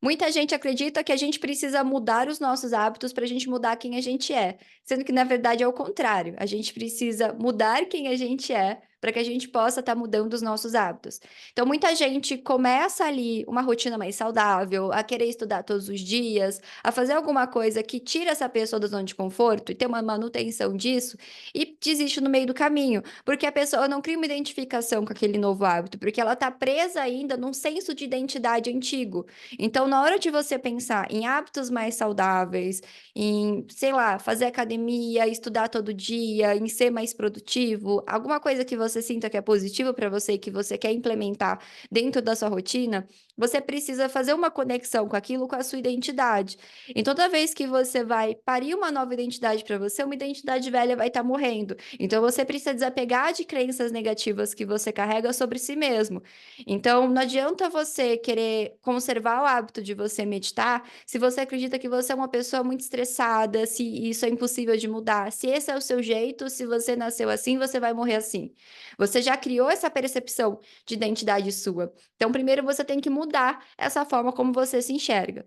Muita gente acredita que a gente precisa mudar os nossos hábitos para a gente mudar quem a gente é, sendo que na verdade é o contrário. A gente precisa mudar quem a gente é para que a gente possa estar mudando os nossos hábitos. Então, muita gente começa ali uma rotina mais saudável, a querer estudar todos os dias, a fazer alguma coisa que tira essa pessoa da zona de conforto e ter uma manutenção disso e desiste no meio do caminho, porque a pessoa não cria uma identificação com aquele novo hábito, porque ela está presa ainda num senso de identidade antigo. Então, na hora de você pensar em hábitos mais saudáveis, em, sei lá, fazer academia, estudar todo dia, em ser mais produtivo, alguma coisa que você sinta que é positivo para você e que você quer implementar dentro da sua rotina, você precisa fazer uma conexão com aquilo, com a sua identidade. E toda vez que você vai parir uma nova identidade para você, uma identidade velha vai estar morrendo. Então, você precisa desapegar de crenças negativas que você carrega sobre si mesmo. Então, não adianta você querer conservar o hábito de você meditar se você acredita que você é uma pessoa muito estressada, se isso é impossível de mudar. Se esse é o seu jeito, se você nasceu assim, você vai morrer assim. Você já criou essa percepção de identidade sua. Então, primeiro você tem que mudar essa forma como você se enxerga.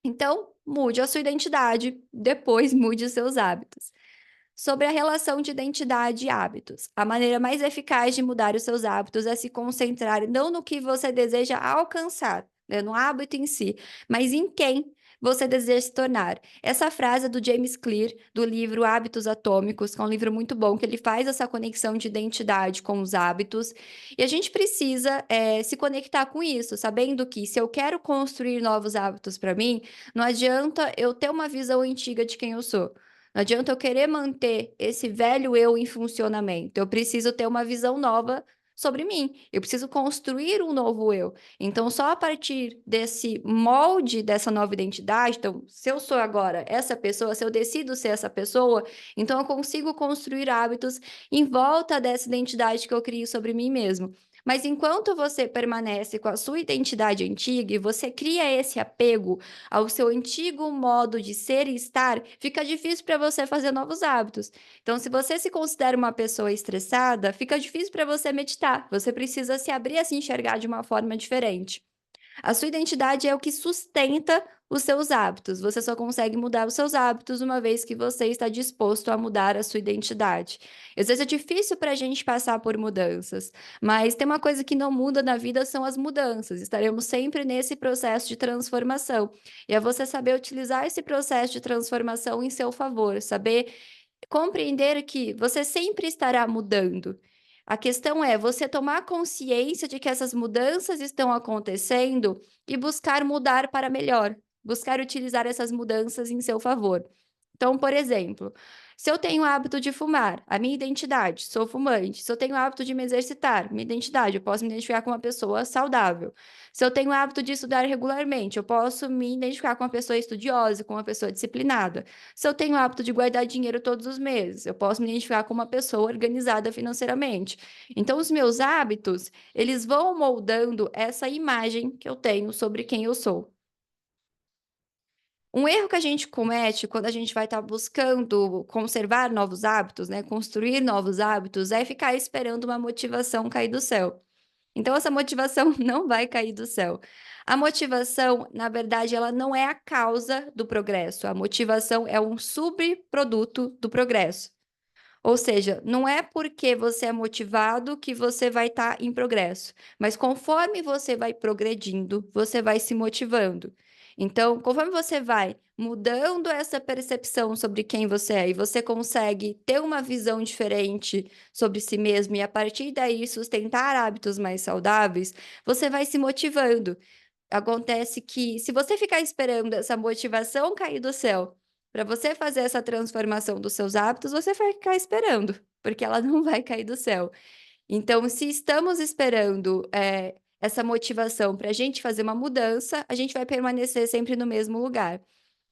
Então, mude a sua identidade, depois mude os seus hábitos. Sobre a relação de identidade e hábitos. A maneira mais eficaz de mudar os seus hábitos é se concentrar não no que você deseja alcançar, né, no hábito em si, mas em quem você deseja se tornar. Essa frase é do James Clear, do livro Hábitos Atômicos, que é um livro muito bom, que ele faz essa conexão de identidade com os hábitos. E a gente precisa se conectar com isso, sabendo que se eu quero construir novos hábitos para mim, não adianta eu ter uma visão antiga de quem eu sou. Não adianta eu querer manter esse velho eu em funcionamento. Eu preciso ter uma visão nova sobre mim. Eu preciso construir um novo eu. Então, só a partir desse molde dessa nova identidade, então, se eu sou agora essa pessoa, se eu decido ser essa pessoa, então eu consigo construir hábitos em volta dessa identidade que eu crio sobre mim mesmo. Mas enquanto você permanece com a sua identidade antiga e você cria esse apego ao seu antigo modo de ser e estar, fica difícil para você fazer novos hábitos. Então, se você se considera uma pessoa estressada, fica difícil para você meditar. Você precisa se abrir a se enxergar de uma forma diferente. A sua identidade é o que sustenta os seus hábitos. Você só consegue mudar os seus hábitos uma vez que você está disposto a mudar a sua identidade. Às vezes é difícil para a gente passar por mudanças, mas tem uma coisa que não muda na vida são as mudanças. Estaremos sempre nesse processo de transformação. E é você saber utilizar esse processo de transformação em seu favor, saber compreender que você sempre estará mudando. A questão é você tomar consciência de que essas mudanças estão acontecendo e buscar mudar para melhor, buscar utilizar essas mudanças em seu favor. Então, por exemplo, se eu tenho o hábito de fumar, a minha identidade, sou fumante. Se eu tenho o hábito de me exercitar, minha identidade, eu posso me identificar com uma pessoa saudável. Se eu tenho o hábito de estudar regularmente, eu posso me identificar com uma pessoa estudiosa, com uma pessoa disciplinada. Se eu tenho o hábito de guardar dinheiro todos os meses, eu posso me identificar com uma pessoa organizada financeiramente. Então, os meus hábitos, eles vão moldando essa imagem que eu tenho sobre quem eu sou. Um erro que a gente comete quando a gente vai estar buscando conservar novos hábitos, né, construir novos hábitos, é ficar esperando uma motivação cair do céu. Então essa motivação não vai cair do céu. A motivação, na verdade, ela não é a causa do progresso, a motivação é um subproduto do progresso. Ou seja, não é porque você é motivado que você vai estar em progresso, mas conforme você vai progredindo, você vai se motivando. Então, conforme você vai mudando essa percepção sobre quem você é e você consegue ter uma visão diferente sobre si mesmo e a partir daí sustentar hábitos mais saudáveis, você vai se motivando. Acontece que se você ficar esperando essa motivação cair do céu, para você fazer essa transformação dos seus hábitos, você vai ficar esperando, porque ela não vai cair do céu. Então, se estamos esperando, essa motivação para a gente fazer uma mudança, a gente vai permanecer sempre no mesmo lugar.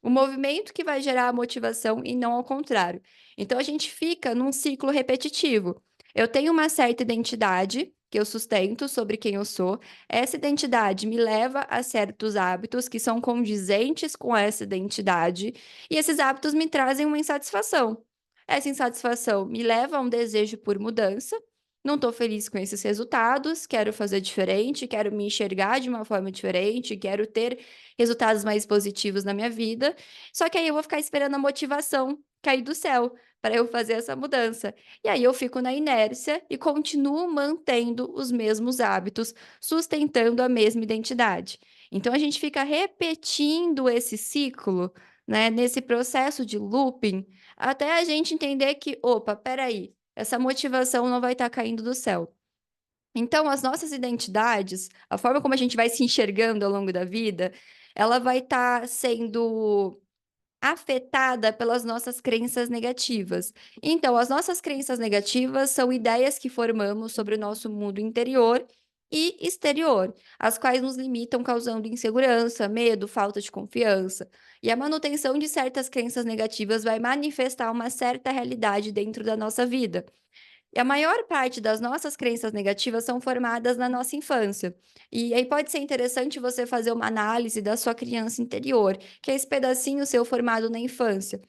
O movimento que vai gerar a motivação e não ao contrário. Então a gente fica num ciclo repetitivo. Eu tenho uma certa identidade que eu sustento sobre quem eu sou. Essa identidade me leva a certos hábitos que são condizentes com essa identidade, e esses hábitos me trazem uma insatisfação. Essa insatisfação me leva a um desejo por mudança, não estou feliz com esses resultados, quero fazer diferente, quero me enxergar de uma forma diferente, quero ter resultados mais positivos na minha vida. Só que aí eu vou ficar esperando a motivação cair do céu para eu fazer essa mudança. E aí eu fico na inércia e continuo mantendo os mesmos hábitos, sustentando a mesma identidade. Então a gente fica repetindo esse ciclo, né, nesse processo de looping, até a gente entender que, opa, peraí, essa motivação não vai estar caindo do céu. Então, as nossas identidades, a forma como a gente vai se enxergando ao longo da vida, ela vai estar sendo afetada pelas nossas crenças negativas. Então, as nossas crenças negativas são ideias que formamos sobre o nosso mundo interior e exterior, as quais nos limitam, causando insegurança, medo, falta de confiança. E a manutenção de certas crenças negativas vai manifestar uma certa realidade dentro da nossa vida. E a maior parte das nossas crenças negativas são formadas na nossa infância. E aí pode ser interessante você fazer uma análise da sua criança interior, que é esse pedacinho seu formado na infância.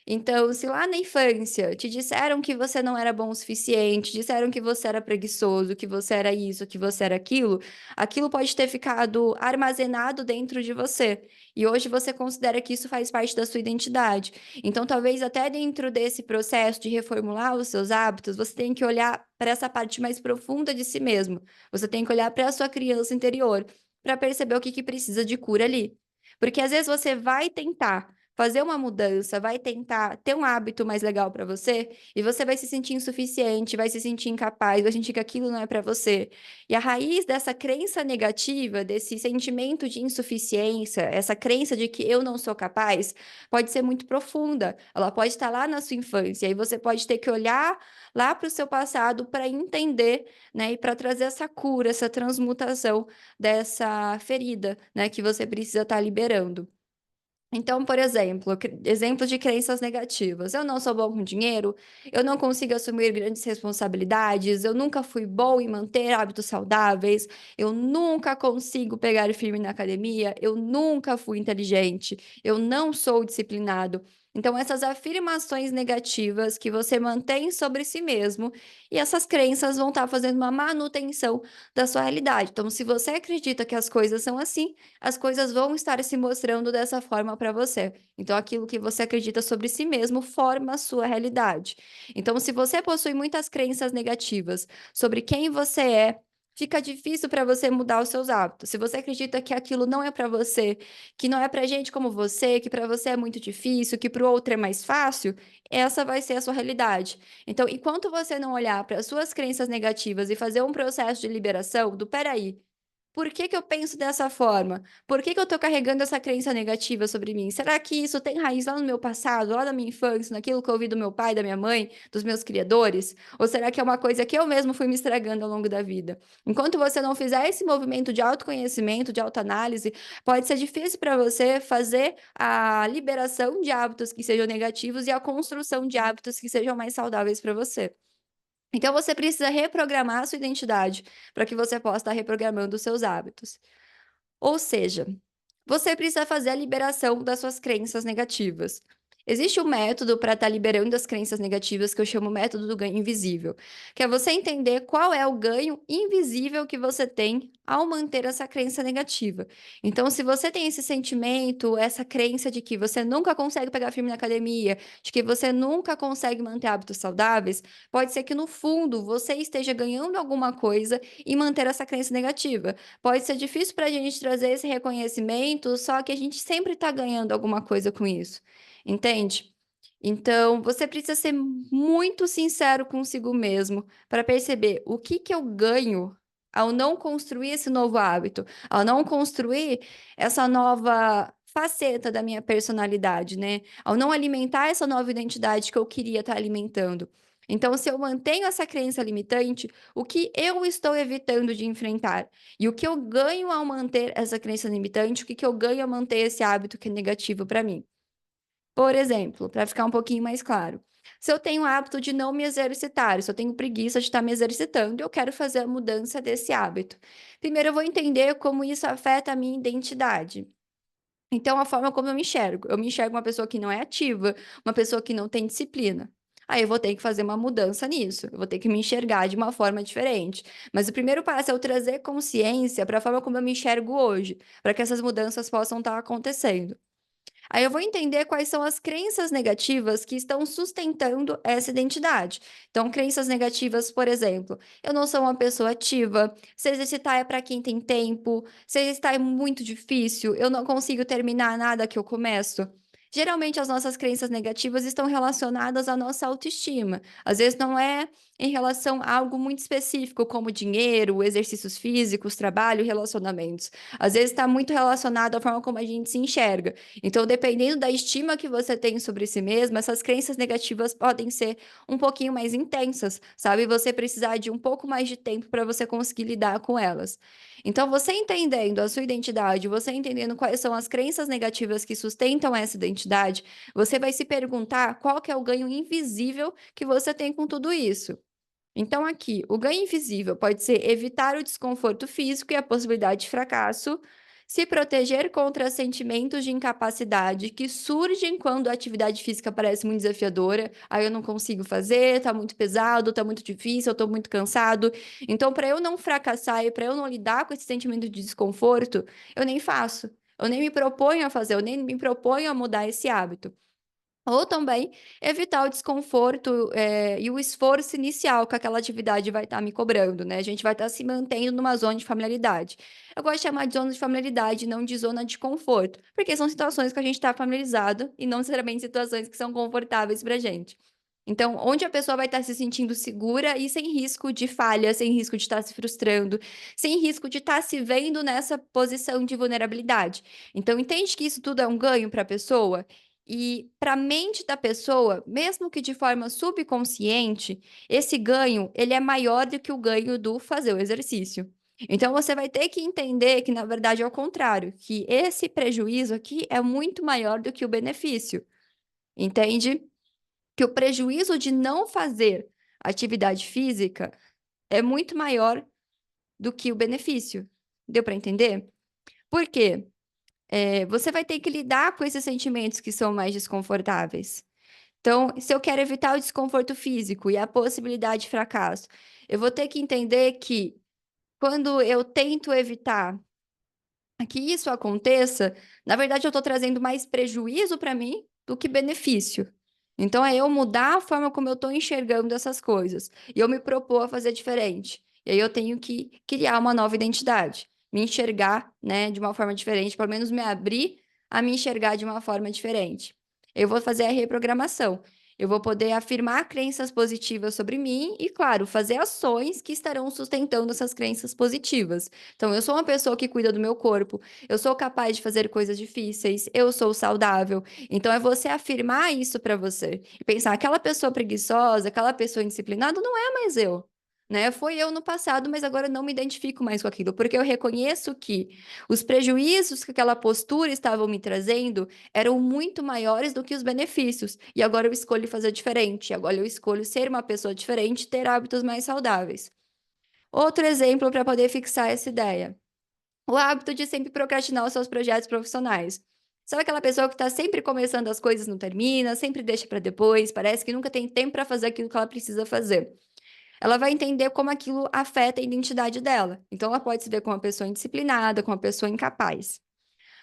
Então, se lá na infância te disseram que você não era bom o suficiente, disseram que você era preguiçoso, que você era isso, que você era aquilo, aquilo pode ter ficado armazenado dentro de você. E hoje você considera que isso faz parte da sua identidade. Então, talvez até dentro desse processo de reformular os seus hábitos, você tem que olhar para essa parte mais profunda de si mesmo. Você tem que olhar para a sua criança interior, para perceber o que que precisa de cura ali. Porque às vezes você vai tentar fazer uma mudança, vai tentar ter um hábito mais legal para você, e você vai se sentir insuficiente, vai se sentir incapaz, vai sentir que aquilo não é para você. E a raiz dessa crença negativa, desse sentimento de insuficiência, essa crença de que eu não sou capaz, pode ser muito profunda. Ela pode estar lá na sua infância, e você pode ter que olhar lá para o seu passado para entender, né, e para trazer essa cura, essa transmutação dessa ferida, né, que você precisa estar liberando. Então, por exemplo, exemplos de crenças negativas. Eu não sou bom com dinheiro, eu não consigo assumir grandes responsabilidades, eu nunca fui bom em manter hábitos saudáveis, eu nunca consigo pegar firme na academia, eu nunca fui inteligente, eu não sou disciplinado. Então, essas afirmações negativas que você mantém sobre si mesmo, e essas crenças vão estar fazendo uma manutenção da sua realidade. Então, se você acredita que as coisas são assim, as coisas vão estar se mostrando dessa forma para você. Então, aquilo que você acredita sobre si mesmo forma a sua realidade. Então, se você possui muitas crenças negativas sobre quem você é, fica difícil para você mudar os seus hábitos. Se você acredita que aquilo não é para você, que não é para gente como você, que para você é muito difícil, que para o outro é mais fácil, essa vai ser a sua realidade. Então, enquanto você não olhar para as suas crenças negativas e fazer um processo de liberação do peraí, por que que eu penso dessa forma? Por que que eu tô carregando essa crença negativa sobre mim? Será que isso tem raiz lá no meu passado, lá na minha infância, naquilo que eu ouvi do meu pai, da minha mãe, dos meus criadores? Ou será que é uma coisa que eu mesmo fui me estragando ao longo da vida? Enquanto você não fizer esse movimento de autoconhecimento, de autoanálise, pode ser difícil para você fazer a liberação de hábitos que sejam negativos e a construção de hábitos que sejam mais saudáveis para você. Então você precisa reprogramar a sua identidade para que você possa estar reprogramando os seus hábitos. Ou seja, você precisa fazer a liberação das suas crenças negativas. Existe um método para estar liberando as crenças negativas que eu chamo método do ganho invisível, que é você entender qual é o ganho invisível que você tem ao manter essa crença negativa. Então, se você tem esse sentimento, essa crença de que você nunca consegue pegar firme na academia, de que você nunca consegue manter hábitos saudáveis, pode ser que no fundo você esteja ganhando alguma coisa e manter essa crença negativa. Pode ser difícil para a gente trazer esse reconhecimento, só que a gente sempre está ganhando alguma coisa com isso, entende? Então, você precisa ser muito sincero consigo mesmo para perceber o que que eu ganho ao não construir esse novo hábito, ao não construir essa nova faceta da minha personalidade, né? Ao não alimentar essa nova identidade que eu queria estar alimentando. Então, se eu mantenho essa crença limitante, o que eu estou evitando de enfrentar? E o que eu ganho ao manter essa crença limitante? O que que eu ganho ao manter esse hábito que é negativo para mim? Por exemplo, para ficar um pouquinho mais claro, se eu tenho o hábito de não me exercitar, se eu tenho preguiça de estar me exercitando, eu quero fazer a mudança desse hábito. Primeiro, eu vou entender como isso afeta a minha identidade. Então, a forma como eu me enxergo uma pessoa que não é ativa, uma pessoa que não tem disciplina. Aí eu vou ter que fazer uma mudança nisso, eu vou ter que me enxergar de uma forma diferente. Mas o primeiro passo é eu trazer consciência para a forma como eu me enxergo hoje, para que essas mudanças possam estar acontecendo. Aí eu vou entender quais são as crenças negativas que estão sustentando essa identidade. Então, crenças negativas, por exemplo, eu não sou uma pessoa ativa, se exercitar é para quem tem tempo, se exercitar é muito difícil, eu não consigo terminar nada que eu começo. Geralmente, as nossas crenças negativas estão relacionadas à nossa autoestima. Às vezes, não é em relação a algo muito específico, como dinheiro, exercícios físicos, trabalho, relacionamentos. Às vezes, está muito relacionado à forma como a gente se enxerga. Então, dependendo da estima que você tem sobre si mesmo, essas crenças negativas podem ser um pouquinho mais intensas, sabe? Você precisar de um pouco mais de tempo para você conseguir lidar com elas. Então, você entendendo a sua identidade, você entendendo quais são as crenças negativas que sustentam essa identidade, você vai se perguntar qual que é o ganho invisível que você tem com tudo isso. Então, aqui, o ganho invisível pode ser evitar o desconforto físico e a possibilidade de fracasso, se proteger contra sentimentos de incapacidade que surgem quando a atividade física parece muito desafiadora. Aí eu não consigo fazer, tá muito pesado, tá muito difícil, eu tô muito cansado. Então, para eu não fracassar e para eu não lidar com esse sentimento de desconforto, eu nem faço. Eu nem me proponho a fazer, eu nem me proponho a mudar esse hábito. Ou também evitar o desconforto, e o esforço inicial que aquela atividade vai estar me cobrando, né, a gente vai estar se mantendo numa zona de familiaridade. Eu gosto de chamar de zona de familiaridade, não de zona de conforto, porque são situações que a gente está familiarizado e não necessariamente situações que são confortáveis pra gente. Então, onde a pessoa vai estar se sentindo segura e sem risco de falha, sem risco de estar se frustrando, sem risco de estar se vendo nessa posição de vulnerabilidade. Então, entende que isso tudo é um ganho para a pessoa? E para a mente da pessoa, mesmo que de forma subconsciente, esse ganho, ele é maior do que o ganho do fazer o exercício. Então você vai ter que entender que na verdade é o contrário, que esse prejuízo aqui é muito maior do que o benefício. Entende? Que o prejuízo de não fazer atividade física é muito maior do que o benefício. Deu para entender? Por quê? Você vai ter que lidar com esses sentimentos que são mais desconfortáveis. Então, se eu quero evitar o desconforto físico e a possibilidade de fracasso, eu vou ter que entender que quando eu tento evitar que isso aconteça, na verdade eu estou trazendo mais prejuízo para mim do que benefício. Então é eu mudar a forma como eu estou enxergando essas coisas e eu me propor a fazer diferente. E aí eu tenho que criar uma nova identidade, me enxergar, né, de uma forma diferente, pelo menos me abrir a me enxergar de uma forma diferente. Eu vou fazer a reprogramação. Eu vou poder afirmar crenças positivas sobre mim e, claro, fazer ações que estarão sustentando essas crenças positivas. Então, eu sou uma pessoa que cuida do meu corpo, eu sou capaz de fazer coisas difíceis, eu sou saudável. Então, é você afirmar isso para você e pensar: aquela pessoa preguiçosa, aquela pessoa indisciplinada não é mais eu. Né? Foi eu no passado, mas agora eu não me identifico mais com aquilo, porque eu reconheço que os prejuízos que aquela postura estava me trazendo eram muito maiores do que os benefícios. E agora eu escolho fazer diferente. Agora eu escolho ser uma pessoa diferente, ter hábitos mais saudáveis. Outro exemplo para poder fixar essa ideia. O hábito de sempre procrastinar os seus projetos profissionais. Sabe aquela pessoa que está sempre começando as coisas e não termina, sempre deixa para depois, parece que nunca tem tempo para fazer aquilo que ela precisa fazer. Ela vai entender como aquilo afeta a identidade dela. Então, ela pode se ver como uma pessoa indisciplinada, como uma pessoa incapaz.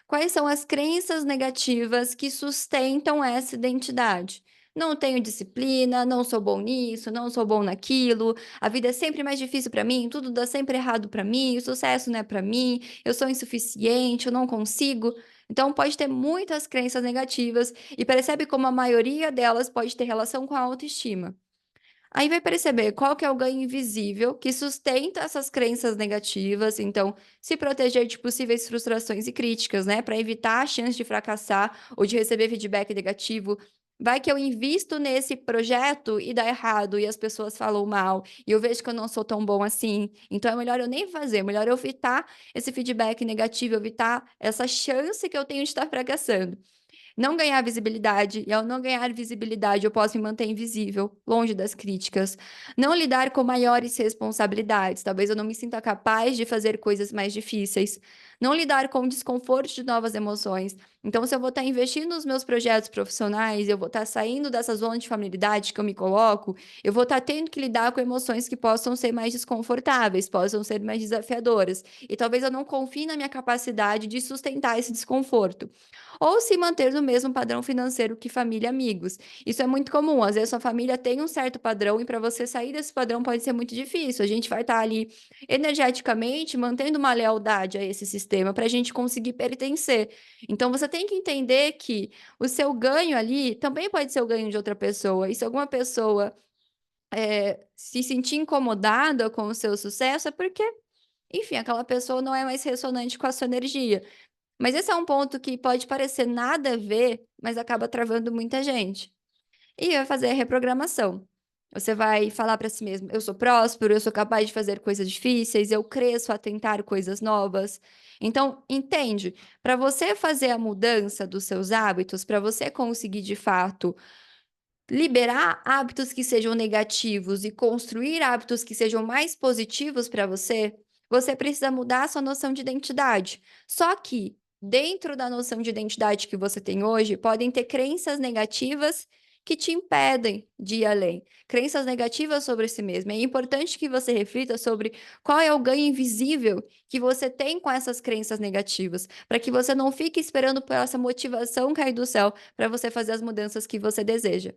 Quais são as crenças negativas que sustentam essa identidade? Não tenho disciplina, não sou bom nisso, não sou bom naquilo, a vida é sempre mais difícil para mim, tudo dá sempre errado para mim, o sucesso não é para mim, eu sou insuficiente, eu não consigo. Então, pode ter muitas crenças negativas e percebe como a maioria delas pode ter relação com a autoestima. Aí vai perceber qual que é o ganho invisível que sustenta essas crenças negativas, então se proteger de possíveis frustrações e críticas, né, para evitar a chance de fracassar ou de receber feedback negativo. Vai que eu invisto nesse projeto e dá errado e as pessoas falam mal e eu vejo que eu não sou tão bom assim. Então é melhor eu nem fazer, é melhor eu evitar esse feedback negativo, evitar essa chance que eu tenho de estar fracassando. Não ganhar visibilidade, e ao não ganhar visibilidade, eu posso me manter invisível, longe das críticas. Não lidar com maiores responsabilidades, talvez eu não me sinta capaz de fazer coisas mais difíceis. não lidar com o desconforto de novas emoções. Então, se eu vou estar investindo nos meus projetos profissionais, eu vou estar saindo dessa zona de familiaridade que eu me coloco, eu vou estar tendo que lidar com emoções que possam ser mais desconfortáveis, possam ser mais desafiadoras, e talvez eu não confie na minha capacidade de sustentar esse desconforto. Ou se manter no mesmo padrão financeiro que família e amigos. Isso é muito comum, às vezes sua família tem um certo padrão e para você sair desse padrão pode ser muito difícil. A gente vai estar ali energeticamente mantendo uma lealdade a esse sistema para a gente conseguir pertencer. Então você tem que entender que o seu ganho ali também pode ser o ganho de outra pessoa. E se alguma pessoa se sentir incomodada com o seu sucesso, é porque, enfim, aquela pessoa não é mais ressonante com a sua energia. Mas esse é um ponto que pode parecer nada a ver, mas acaba travando muita gente. E vai fazer a reprogramação. Você vai falar para si mesmo: "Eu sou próspero, eu sou capaz de fazer coisas difíceis, eu cresço a tentar coisas novas". Então, entende, para você fazer a mudança dos seus hábitos, para você conseguir de fato liberar hábitos que sejam negativos e construir hábitos que sejam mais positivos para você, você precisa mudar a sua noção de identidade. Só que, dentro da noção de identidade que você tem hoje, podem ter crenças negativas que te impedem de ir além. Crenças negativas sobre si mesmo. É importante que você reflita sobre qual é o ganho invisível que você tem com essas crenças negativas, para que você não fique esperando por essa motivação cair do céu para você fazer as mudanças que você deseja.